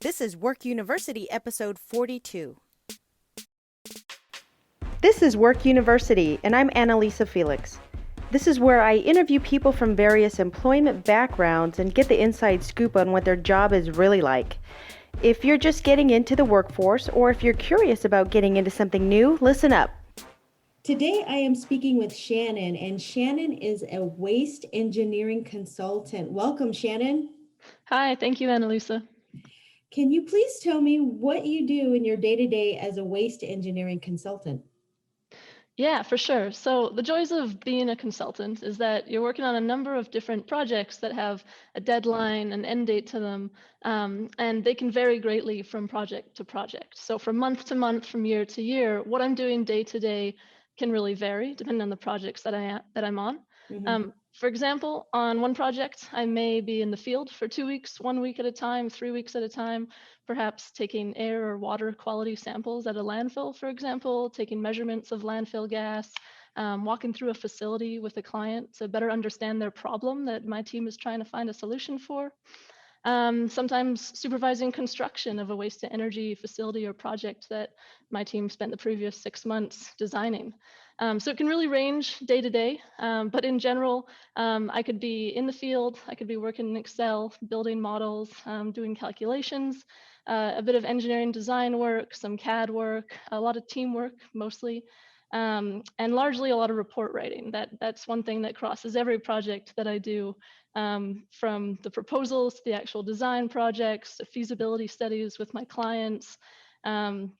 This is Work University, episode 42. This is Work University, and I'm Annalisa Felix. This is where I interview people from various employment backgrounds and get the inside scoop on what their job is really like. If you're just getting into the workforce, or if you're curious about getting into something new, listen up. Today I am speaking with Shannon, and Shannon is a waste engineering consultant. Welcome, Shannon. Hi, thank you, Annalisa. Can you please tell me what you do in your day-to-day as a waste engineering consultant? Yeah, for sure. So the joys of being a consultant is that you're working on a number of different projects that have a deadline, an end date to them, and they can vary greatly from project to project. So from month to month, from year to year, what I'm doing day to day can really vary depending on the projects that I'm on. For example, on one project, I may be in the field for 2 weeks, 1 week at a time, 3 weeks at a time, perhaps taking air or water quality samples at a landfill, for example, taking measurements of landfill gas, walking through a facility with a client to better understand their problem that my team is trying to find a solution for. Sometimes supervising construction of a waste to energy facility or project that my team spent the previous 6 months designing. So it can really range day to day, but in general, I could be in the field, I could be working in Excel, building models, doing calculations, a bit of engineering design work, some CAD work, a lot of teamwork mostly, and largely a lot of report writing. That's one thing that crosses every project that I do, from the proposals to the actual design projects, to feasibility studies with my clients. So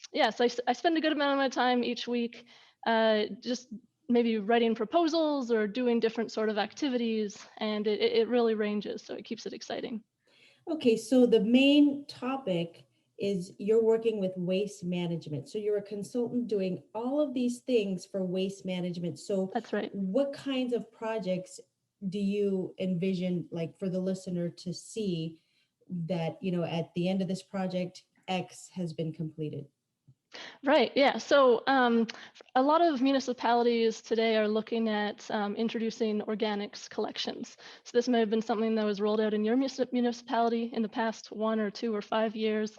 I spend a good amount of my time each week just maybe writing proposals or doing different sort of activities, and it really ranges, so it keeps it exciting. Okay, so the main topic is you're working with waste management. So you're a consultant doing all of these things for waste management. So That's right. what kinds of projects do you envision, like for the listener to see that, at the end of this project, X has been completed? Right, yeah. So a lot of municipalities today are looking at introducing organics collections. So this may have been something that was rolled out in your municipality in the past 1 or 2 or 5 years.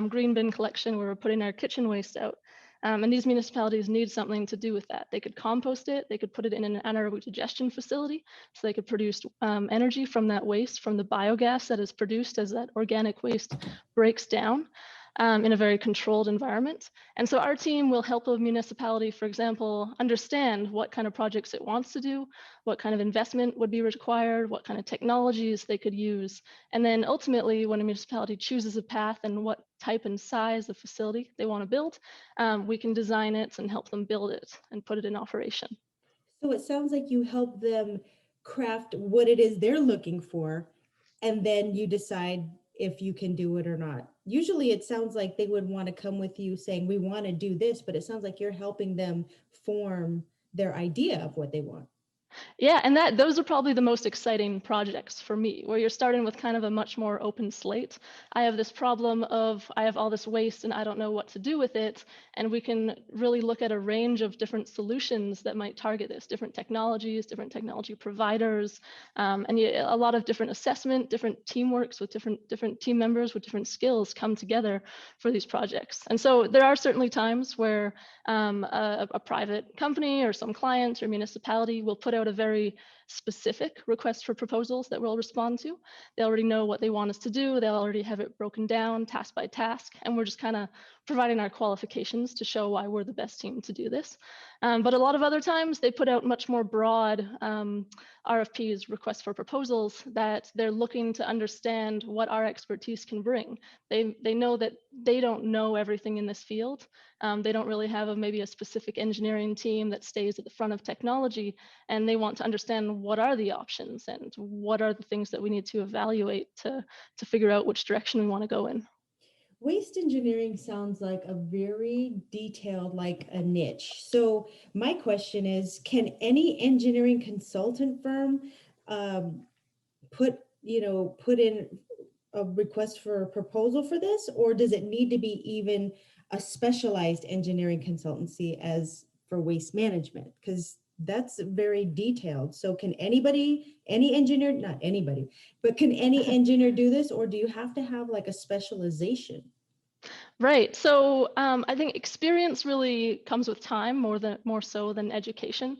Green bin collection, where we're putting our kitchen waste out. And these municipalities need something to do with that. They could compost it, they could put it in an anaerobic digestion facility, so they could produce energy from that waste, from the biogas that is produced as that organic waste breaks down. In a very controlled environment. And so our team will help a municipality, for example, understand what kind of projects it wants to do, what kind of investment would be required, what kind of technologies they could use. And then ultimately, when a municipality chooses a path and what type and size of facility they want to build, we can design it and help them build it and put it in operation. So it sounds like you help them craft what it is they're looking for, and then you decide if you can do it or not. Usually it sounds like they would want to come with you saying, we want to do this, but it sounds like you're helping them form their idea of what they want. Yeah, and those are probably the most exciting projects for me, where you're starting with kind of a much more open slate. I have this problem of I have all this waste and I don't know what to do with it, and we can really look at a range of different solutions that might target this, different technology providers, and a lot of different assessment, different teamworks with different team members with different skills come together for these projects. And so there are certainly times where a private company or some client or municipality will put out a very specific request for proposals that we'll respond to. They already know what they want us to do. They'll already have it broken down task by task, and we're just kind of providing our qualifications to show why we're the best team to do this. But a lot of other times they put out much more broad RFPs, requests for proposals, that they're looking to understand what our expertise can bring. They know that they don't know everything in this field. They don't really have maybe a specific engineering team that stays at the front of technology, and they want to understand what are the options and what are the things that we need to evaluate to figure out which direction we want to go in. Waste engineering sounds like a very detailed, like a niche. So my question is, can any engineering consultant firm um, put in a request for a proposal for this, or does it need to be even a specialized engineering consultancy as for waste management? Because That's very detailed. So can anybody, any engineer, not anybody, but can any engineer do this, or do you have to have like a specialization? Right. So I think experience really comes with time more so than education.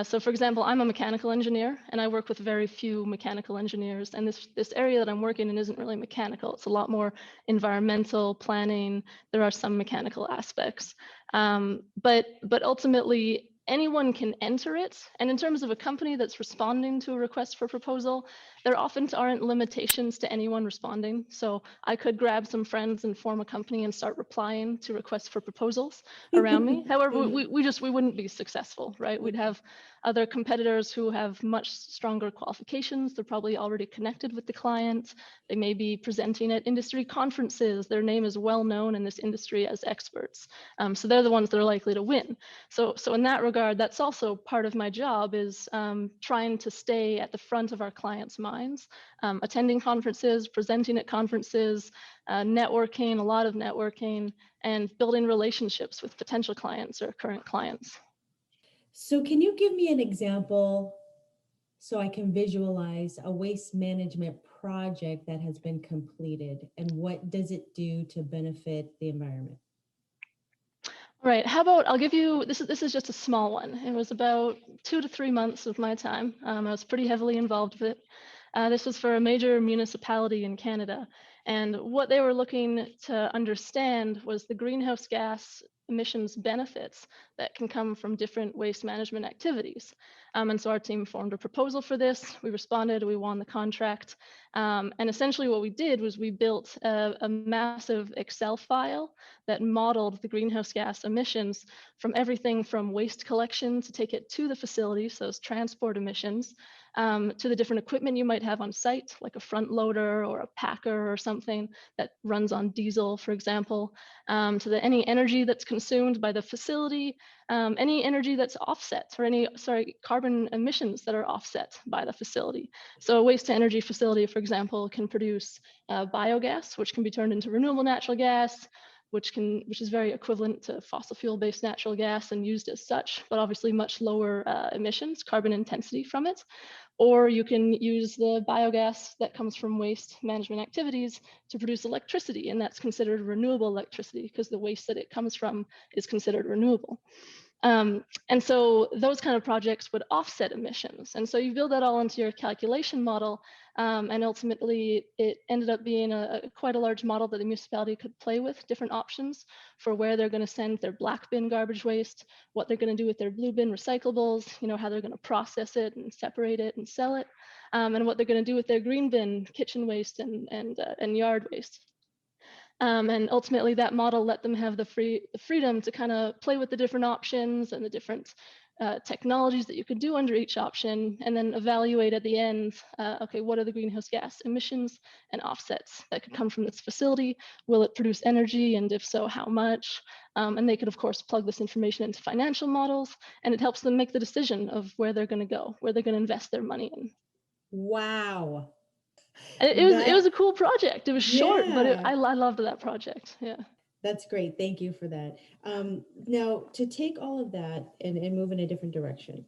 So for example, I'm a mechanical engineer and I work with very few mechanical engineers. And this area that I'm working in isn't really mechanical. It's a lot more environmental planning. There are some mechanical aspects. But ultimately, anyone can enter it. And in terms of a company that's responding to a request for proposal, there often aren't limitations to anyone responding. So I could grab some friends and form a company and start replying to requests for proposals around me. However, we wouldn't be successful, right? We'd have other competitors who have much stronger qualifications. They're probably already connected with the client. They may be presenting at industry conferences. Their name is well known in this industry as experts. So they're the ones that are likely to win. So in that regard, that's also part of my job is trying to stay at the front of our clients' minds, attending conferences, presenting at conferences, networking, a lot of networking, and building relationships with potential clients or current clients. So can you give me an example so I can visualize a waste management project that has been completed, and what does it do to benefit the environment? All right, how about I'll give you, this is just a small one. It was about 2 to 3 months of my time. I was pretty heavily involved with it. This was for a major municipality in Canada. And what they were looking to understand was the greenhouse gas emissions benefits that can come from different waste management activities. And so our team formed a proposal for this. We responded, we won the contract. And essentially what we did was we built a massive Excel file that modeled the greenhouse gas emissions from everything from waste collection to take it to the facility, so those transport emissions, to the different equipment you might have on site, like a front loader or a packer or something that runs on diesel, for example, to any energy that's consumed by the facility, any energy that's offset, or carbon emissions that are offset by the facility. So a waste to energy facility, for example, can produce biogas, which can be turned into renewable natural gas, which is very equivalent to fossil fuel-based natural gas and used as such, but obviously much lower emissions, carbon intensity from it. Or you can use the biogas that comes from waste management activities to produce electricity, and that's considered renewable electricity because the waste that it comes from is considered renewable. And so those kind of projects would offset emissions. And so you build that all into your calculation model. And ultimately, it ended up being quite a large model that the municipality could play with, different options for where they're going to send their black bin garbage waste, what they're going to do with their blue bin recyclables, how they're going to process it and separate it and sell it, and what they're going to do with their green bin kitchen waste and yard waste. And ultimately, that model let them have the freedom to kind of play with the different options and the different technologies that you could do under each option, and then evaluate at the end, okay, what are the greenhouse gas emissions and offsets that could come from this facility? Will it produce energy? And if so, how much? And they could, of course, plug this information into financial models, and it helps them make the decision of where they're going to go, where they're going to invest their money in. Wow. And it was a cool project. It was short, but Yeah. I loved that project. Yeah. That's great. Thank you for that. Now, to take all of that and move in a different direction,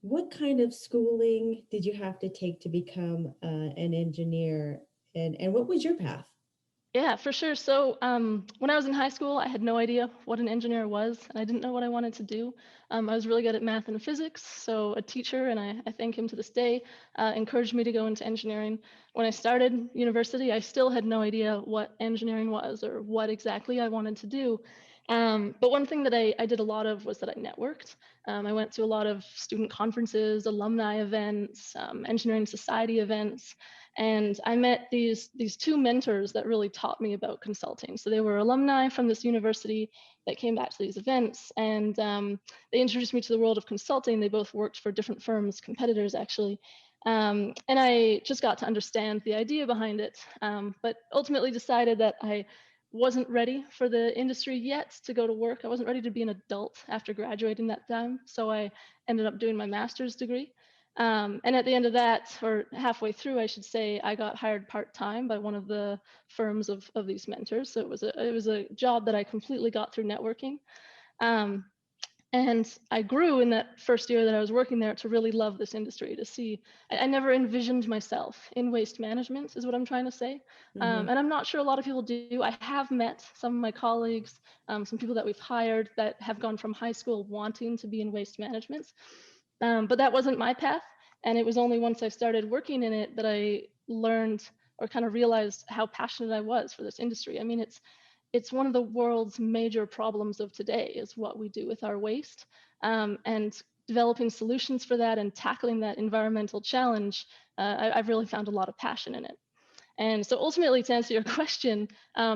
what kind of schooling did you have to take to become an engineer, and what was your path? Yeah, for sure. So when I was in high school, I had no idea what an engineer was, and I didn't know what I wanted to do. I was really good at math and physics, so a teacher, and I thank him to this day, encouraged me to go into engineering. When I started university, I still had no idea what engineering was or what exactly I wanted to do. But one thing that I did a lot of was that I networked. I went to a lot of student conferences, alumni events, engineering society events, and I met these two mentors that really taught me about consulting. So they were alumni from this university that came back to these events, and they introduced me to the world of consulting. They both worked for different firms, competitors actually. And I just got to understand the idea behind it, but ultimately decided that I wasn't ready for the industry yet to go to work. I wasn't ready to be an adult after graduating that time. So I ended up doing my master's degree. And at the end of that, or halfway through, I should say, I got hired part-time by one of the firms of these mentors. So it was a job that I completely got through networking. Um, And I grew in that first year that I was working there to really love this industry, to see, I never envisioned myself in waste management is what I'm trying to say. Mhm. And I'm not sure a lot of people do. I have met some of my colleagues, some people that we've hired that have gone from high school wanting to be in waste management. But that wasn't my path. And it was only once I started working in it that I learned or kind of realized how passionate I was for this industry. I mean, it's one of the world's major problems of today is what we do with our waste, and developing solutions for that and tackling that environmental challenge. I've really found a lot of passion in it. And so ultimately, to answer your question,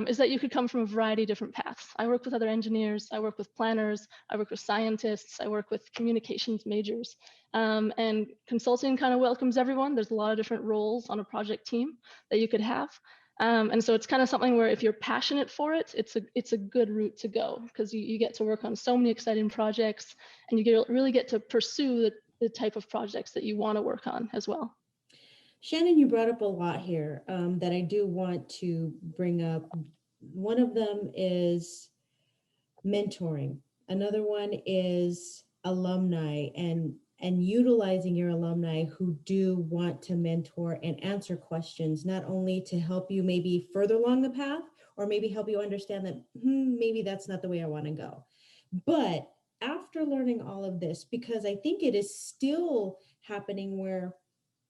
is that you could come from a variety of different paths. I work with other engineers, I work with planners, I work with scientists, I work with communications majors. And consulting kind of welcomes everyone. There's a lot of different roles on a project team that you could have. And so it's kind of something where if you're passionate for it, it's a good route to go, because you get to work on so many exciting projects, and you really get to pursue the type of projects that you want to work on as well. Shannon, you brought up a lot here that I do want to bring up. One of them is mentoring. Another one is alumni and utilizing your alumni who do want to mentor and answer questions, not only to help you maybe further along the path or maybe help you understand that maybe that's not the way I want to go. But after learning all of this, because I think it is still happening where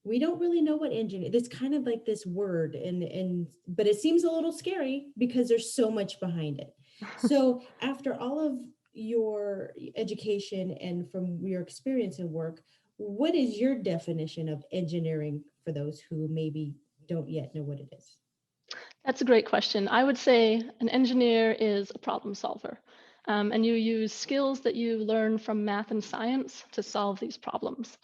we don't really know what engineer, it's kind of like this word and but it seems a little scary because there's so much behind it. So after all of your education and from your experience in work, what is your definition of engineering for those who maybe don't yet know what it is? That's a great question. I would say an engineer is a problem solver. And you use skills that you learn from math and science to solve these problems.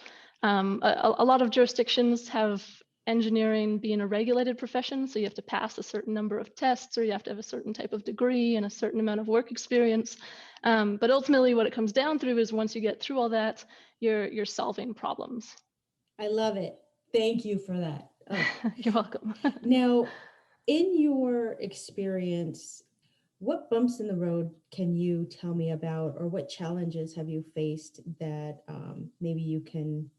A lot of jurisdictions have engineering being a regulated profession, so you have to pass a certain number of tests, or you have to have a certain type of degree and a certain amount of work experience. But ultimately, what it comes down through is once you get through all that, you're solving problems. I love it. Thank you for that. You're welcome. Now, in your experience, what bumps in the road can you tell me about, or what challenges have you faced that maybe you can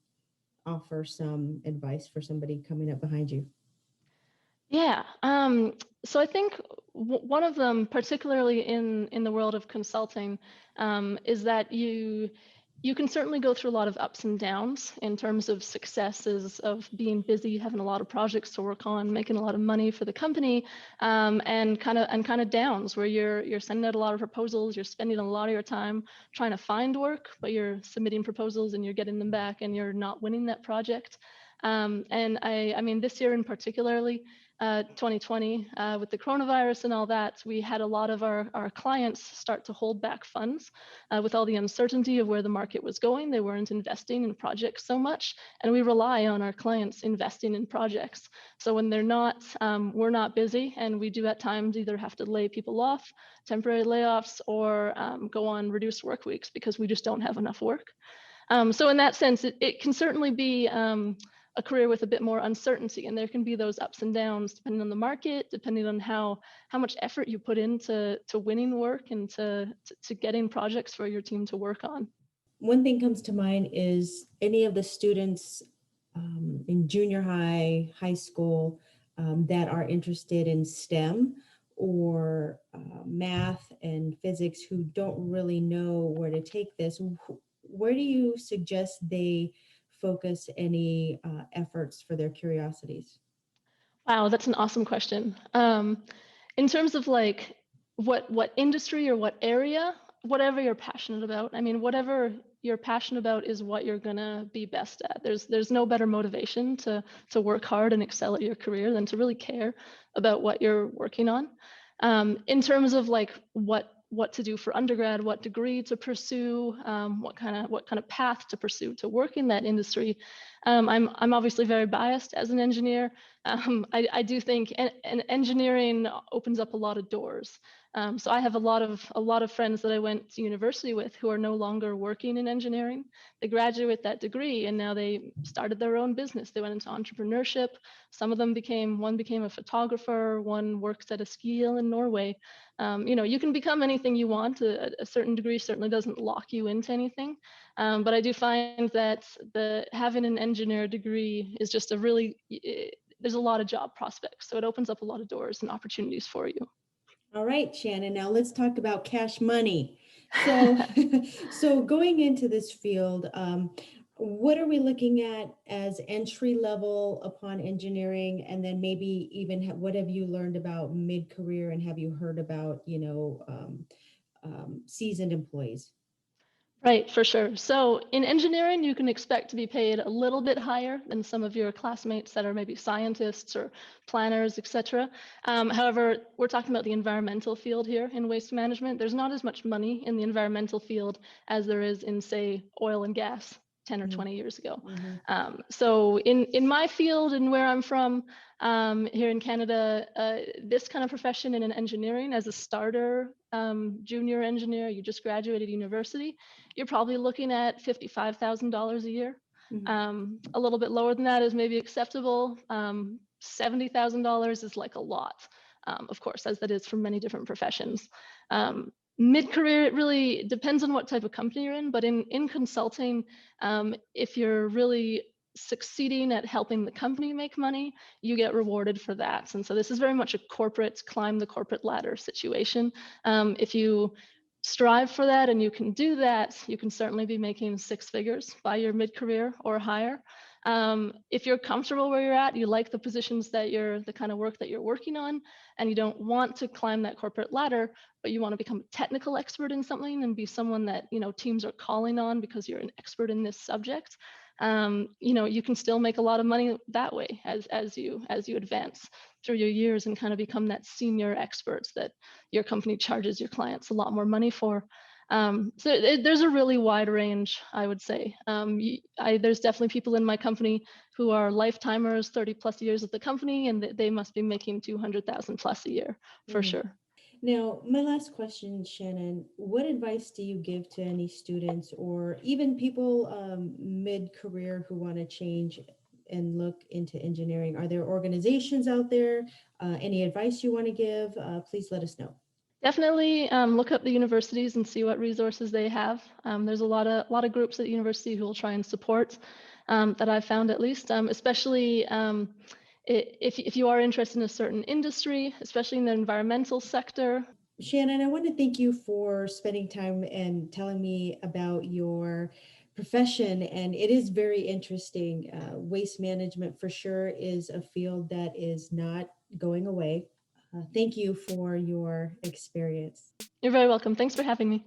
offer some advice for somebody coming up behind you? Yeah. So I think one of them, particularly in the world of consulting, is that you can certainly go through a lot of ups and downs in terms of successes of being busy, having a lot of projects to work on, making a lot of money for the company, and kind of downs where you're sending out a lot of proposals, you're spending a lot of your time trying to find work, but you're submitting proposals and you're getting them back and you're not winning that project. And I mean, this year in particularly, 2020, with the coronavirus and all that, we had a lot of our clients start to hold back funds with all the uncertainty of where the market was going. They weren't investing in projects so much, and we rely on our clients investing in projects. So when they're not, we're not busy, and we do at times either have to lay people off, temporary layoffs, or go on reduced work weeks because we just don't have enough work. So in that sense, it can certainly be a career with a bit more uncertainty, and there can be those ups and downs depending on the market, depending on how much effort you put into winning work and to getting projects for your team to work on. One thing comes to mind is any of the students in junior high, high school that are interested in STEM or math and physics who don't really know where to take this. Where do you suggest they focus any efforts for their curiosities? Wow, that's an awesome question. In terms of like what industry or what area, whatever you're passionate about. I mean, whatever you're passionate about is what you're gonna be best at. There's no better motivation to work hard and excel at your career than to really care about what you're working on. In terms of like what to do for undergrad, what degree to pursue, what kind of path to pursue to work in that industry. I'm obviously very biased as an engineer. I do think engineering opens up a lot of doors. So I have a lot of friends that I went to university with who are no longer working in engineering. They graduated with that degree and now they started their own business. They went into entrepreneurship. Some of them one became a photographer, one works at a ski hill in Norway. You can become anything you want. A certain degree certainly doesn't lock you into anything. But I do find that having an engineer degree is just there's a lot of job prospects. So it opens up a lot of doors and opportunities for you. All right, Shannon, now let's talk about cash money. So, so going into this field, what are we looking at as entry level upon engineering? And then maybe even what have you learned about mid-career and have you heard about, seasoned employees? Right, for sure. So in engineering, you can expect to be paid a little bit higher than some of your classmates that are maybe scientists or planners, etc. However, we're talking about the environmental field here in waste management. There's not as much money in the environmental field as there is in, say, oil and gas 10 or 20 years ago. Mm-hmm. So in my field and where I'm from, here in Canada, this kind of profession in engineering as a starter junior engineer, you just graduated university, you're probably looking at $55,000 a year. Mm-hmm. A little bit lower than that is maybe acceptable. $70,000 is like a lot, of course, as that is for many different professions. Mid-career, it really depends on what type of company you're in, but in consulting, if you're really succeeding at helping the company make money, you get rewarded for that. And so this is very much a corporate, climb the corporate ladder situation. If you strive for that and you can do that, you can certainly be making six figures by your mid-career or higher. If you're comfortable where you're at, you like the positions the kind of work that you're working on, and you don't want to climb that corporate ladder, but you want to become a technical expert in something and be someone that teams are calling on because you're an expert in this subject, you can still make a lot of money that way as you advance through your years and kind of become that senior expert that your company charges your clients a lot more money for. There's a really wide range, I would say. There's definitely people in my company who are lifetimers, 30 plus years at the company, and they must be making 200,000 plus a year for sure. Now, my last question, Shannon, what advice do you give to any students or even people mid-career who want to change and look into engineering? Are there organizations out there? Any advice you want to give? Please let us know. Definitely look up the universities and see what resources they have. There's a lot of groups at the university who will try and support that I've found, at least, especially if you are interested in a certain industry, especially in the environmental sector. Shannon, I want to thank you for spending time and telling me about your profession, and it is very interesting. Waste management for sure is a field that is not going away. Thank you for your experience. You're very welcome. Thanks for having me.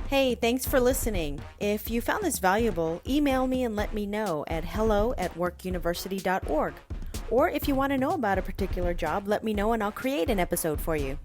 Hey, thanks for listening. If you found this valuable, email me and let me know at hello@workuniversity.org. Or if you want to know about a particular job, let me know and I'll create an episode for you.